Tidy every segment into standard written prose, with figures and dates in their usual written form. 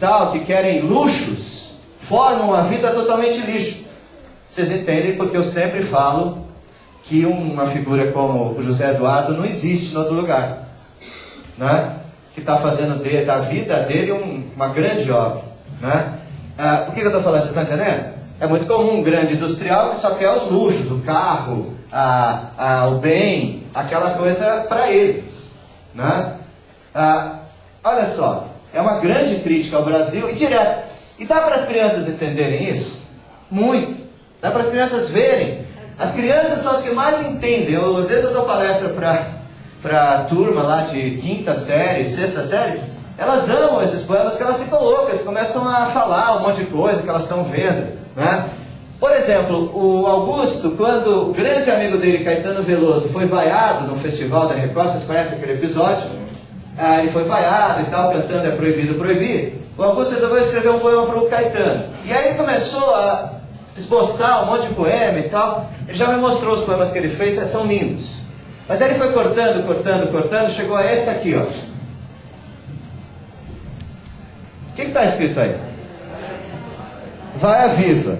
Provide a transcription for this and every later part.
cristal, que querem luxos, formam uma vida totalmente lixo. Vocês entendem porque eu sempre falo que uma figura como o José Eduardo não existe em outro lugar, né? Que está fazendo da vida dele uma grande obra, né? Por que eu estou falando? Vocês estão entendendo? É muito comum um grande industrial que só quer os luxos, o carro, o bem, aquela coisa para ele, né? Olha só, é uma grande crítica ao Brasil e direto. E dá para as crianças entenderem isso? Muito. Dá para as crianças verem. As crianças são as que mais entendem. Às vezes eu dou palestra para a turma lá de quinta série, sexta série. Elas amam esses poemas que elas ficam loucas, começam a falar um monte de coisa que elas estão vendo, né? Por exemplo, o Augusto, quando o grande amigo dele, Caetano Veloso, foi vaiado no Festival da Record, vocês conhecem aquele episódio? Ele foi vaiado e tal, cantando É Proibido Proibir. O Augusto resolveu escrever um poema para o Caetano. E aí ele começou a esboçar um monte de poema e tal. Ele já me mostrou os poemas que ele fez, são lindos. Mas aí ele foi cortando, chegou a esse aqui, ó. O que está escrito aí? Vai a viva.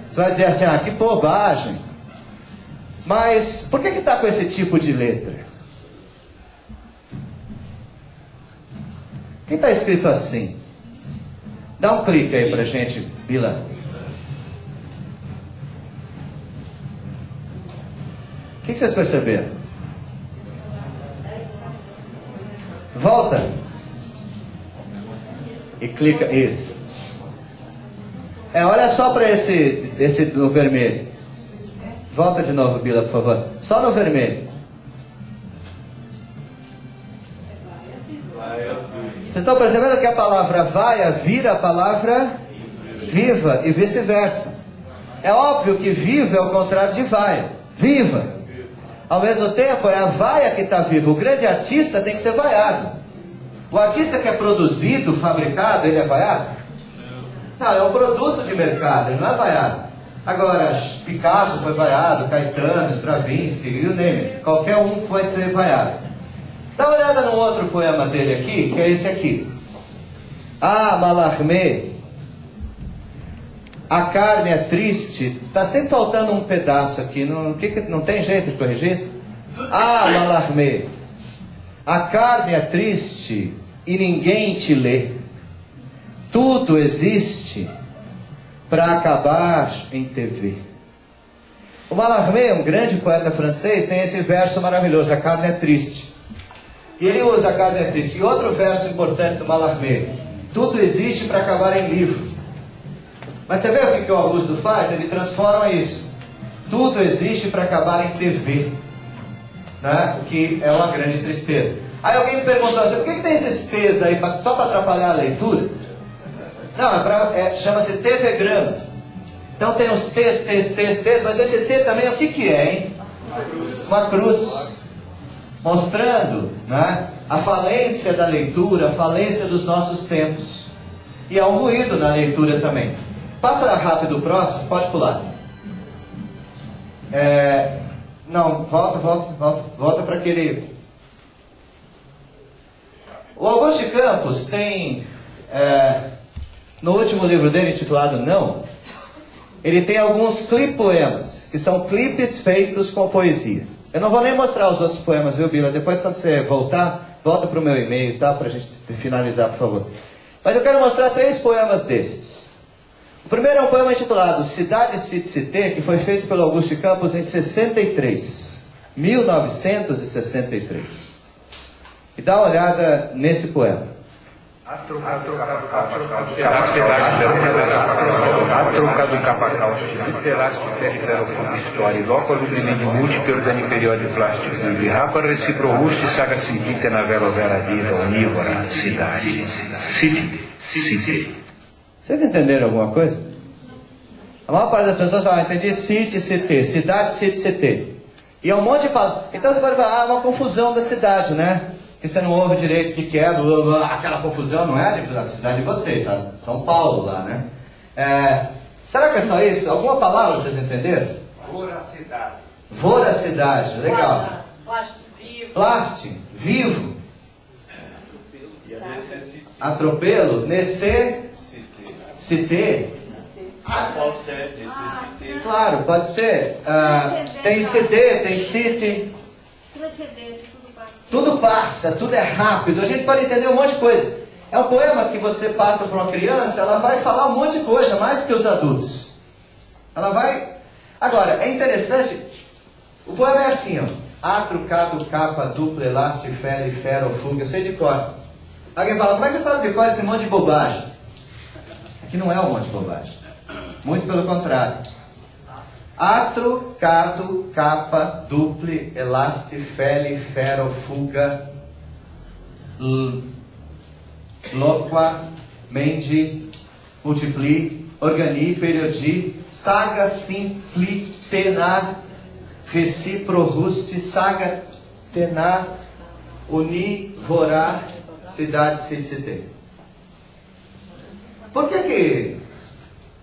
Você vai dizer assim, que bobagem. Mas por que está com esse tipo de letra? O que está escrito assim? Dá um clique aí pra gente, Bila. O que vocês perceberam? Volta. E clica, isso. Olha só para esse no vermelho. Volta de novo, Bila, por favor. Só no vermelho. Vocês estão percebendo que a palavra vaia vira a palavra viva e vice-versa. É óbvio que viva é o contrário de vaia. Viva. Ao mesmo tempo, é a vaia que está viva. O grande artista tem que ser vaiado. O artista que é produzido, fabricado, ele é vaiado? Não, é um produto de mercado, ele não é vaiado. Agora, Picasso foi vaiado, Caetano, Stravinsky, you name it. Qualquer um vai ser vaiado. Dá uma olhada no outro poema dele aqui, que é esse aqui. Mallarmé, a carne é triste. Está sempre faltando um pedaço aqui. Não tem jeito de corrigir isso? Mallarmé, a carne é triste e ninguém te lê. Tudo existe para acabar em TV. O Mallarmé, um grande poeta francês, tem esse verso maravilhoso, a carne é triste. E ele usa a carne é triste. E outro verso importante do Mallarmé, tudo existe para acabar em livro. Mas você vê o que o Augusto faz? Ele transforma isso. Tudo existe para acabar em TV. Né? O que é uma grande tristeza. Aí alguém me perguntou assim, por que tem esses T's aí, só para atrapalhar a leitura? Não, chama-se TV-grama. Então tem os T's, mas esse T também, o que é, hein? Uma cruz. Mostrando, né, a falência da leitura, a falência dos nossos tempos. E há um ruído na leitura também. Passa rápido o próximo, pode pular. Não, volta para aquele... O Augusto de Campos tem, no último livro dele, intitulado Não, ele tem alguns clipoemas, que são clipes feitos com poesia. Eu não vou nem mostrar os outros poemas, viu, Bila? Depois, quando você voltar, volta para o meu e-mail, tá? Para a gente finalizar, por favor. Mas eu quero mostrar 3 poemas desses. O primeiro é um poema intitulado Cidade, Cite, Cité, que foi feito pelo Augusto de Campos em 63. 1963. E dá uma olhada nesse poema. A troca do capacal, literato perifero história, loco alumínio múltiplo dani periodi plástico, e rapa reciprorusti saga seguinte na vela vida onívora, cidade, city. Vocês entenderam alguma coisa? A maior parte das pessoas fala, entendi city, city, cidade, city, city. E é um monte de palavras. Então você pode falar, uma confusão da cidade, né? Que você não ouve direito o que é, aquela confusão não é da cidade de vocês, sabe? São Paulo lá, né? Será que é só isso? Alguma palavra vocês entenderam? Voracidade. Voracidade, legal. Plástico, vivo. Atropelo, Cité. Pode ser, necessite. Claro, pode ser. Tem CD, tem city. Tudo passa, tudo é rápido. A gente pode entender um monte de coisa. É um poema que você passa para uma criança, ela vai falar um monte de coisa, mais do que os adultos. Ela vai... Agora, é interessante, o poema é assim, ó. Atro, cado, capa, dupla, elástico, fere, fero, fuga. Eu sei de cor. Alguém fala, como é que você sabe de cor esse monte de bobagem? Aqui não é um monte de bobagem. Muito pelo contrário. Atro, cado, capa, duple, elasti, fele, fero, fuga, loqua, mendi, multipli, organi, periodi, saga, simpli, tenar, recipro, rusti, saga, tenar, uni, vorar, cidade, cité. Por que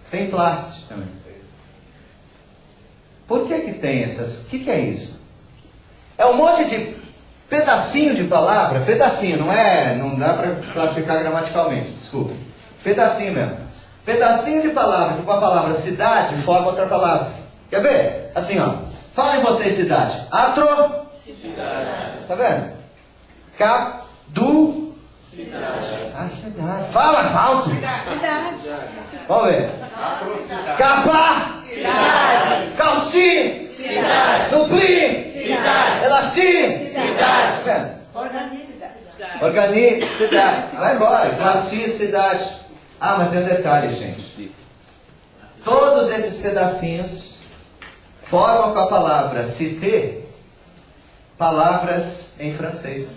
tem plástico também? Por que tem essas... O que é isso? É um monte de pedacinho de palavra. Pedacinho, não dá para classificar gramaticalmente, desculpa. Pedacinho mesmo. Pedacinho de palavra, que com a palavra cidade forma outra palavra. Quer ver? Assim, ó. Falem vocês cidade. Atro. Cidade. Tá vendo? Cadu. Cidade. Ah, cidade. Fala, falta. Cidade. Vamos ver. Capa. Cidade. Calci. Cidade. Dupli. Cidade. Elasti. Cidade. Tá vendo? Organicidade. Vai embora. Plasticidade. Ah, mas tem um detalhe, gente. Todos esses pedacinhos formam com a palavra cité palavras em francês.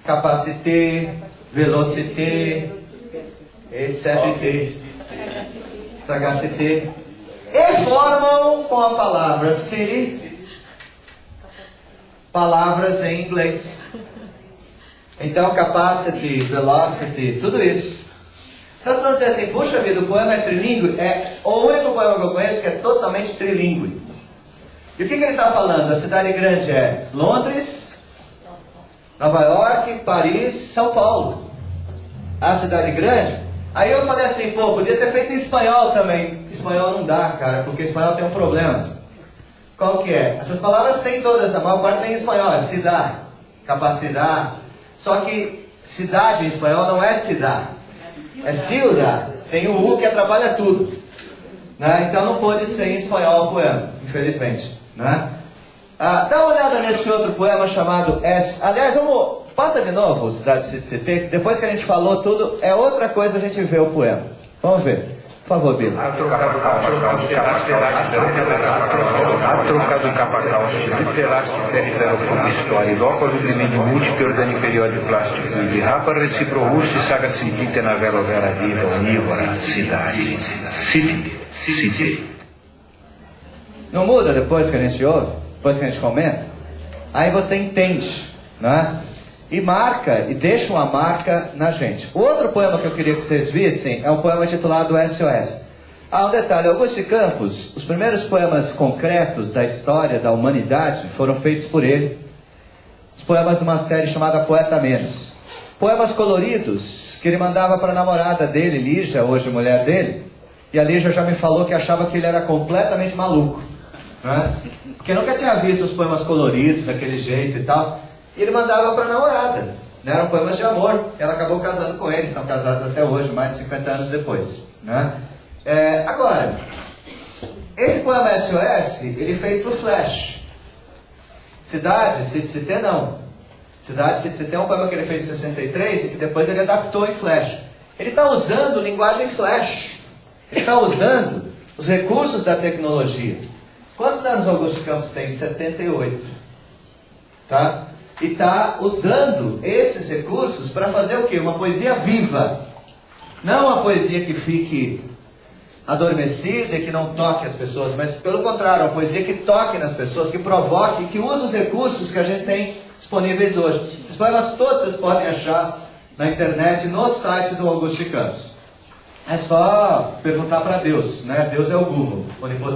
Capacité, velocité, etc. Sagacité. E formam com a palavra city palavras em inglês. Então, capacity, velocity, tudo isso. Então, se você dizer assim, puxa vida, o poema é trilingue, é o único poema que eu conheço que é totalmente trilingue. E o que ele está falando? A cidade grande é Londres, Nova York, Paris, São Paulo. A cidade grande. Aí eu falei assim, pô, podia ter feito em espanhol também. Espanhol não dá, cara, porque espanhol tem um problema. Qual que é? Essas palavras tem todas, a maior parte tem em espanhol. É cidade, capacidade. Só que cidade em espanhol não é cidade. É ciudad. Tem o U que atrapalha tudo. Né? Então não pôde ser em espanhol o poema, infelizmente. Né? Dá uma olhada nesse outro poema chamado S. Aliás, passa de novo, Cidade Cité. Depois que a gente falou tudo, é outra coisa a gente vê o poema. Vamos ver. Por favor, Bíblia. Ha trocado capacal, literaste perifero fungistori, loco lumineni multipi organi periodi plastici, rapa recipro rusti saga sentite na velo vera viva, onívora, cidade, city. Não muda depois que a gente ouve? Depois que a gente comenta? Aí você entende, né? E marca, e deixa uma marca na gente. O outro poema que eu queria que vocês vissem é um poema titulado SOS. Um detalhe, Augusto de Campos, os primeiros poemas concretos da história da humanidade foram feitos por ele. Os poemas de uma série chamada Poeta Menos. Poemas coloridos que ele mandava para a namorada dele, Lígia, hoje mulher dele. E a Lígia já me falou que achava que ele era completamente maluco, né? Porque nunca tinha visto os poemas coloridos daquele jeito e tal. E ele mandava para a namorada, né? Eram poemas de amor. Ela acabou casando com ele, estão casados até hoje, mais de 50 anos depois, né? Agora, esse poema SOS, ele fez para o Flash. Cidade, Cité não. Cidade, Cité é um poema que ele fez em 63 e que depois ele adaptou em Flash. Ele está usando linguagem Flash. Ele está usando os recursos da tecnologia. Quantos anos Augusto Campos tem? 78. Tá? E está usando esses recursos para fazer o quê? Uma poesia viva. Não uma poesia que fique adormecida e que não toque as pessoas, mas pelo contrário, uma poesia que toque nas pessoas, que provoque, que use os recursos que a gente tem disponíveis hoje. Esses poemas todos vocês podem achar na internet, no site do Augusto de Campos. É só perguntar para Deus, né? Deus é o Google, onipotente.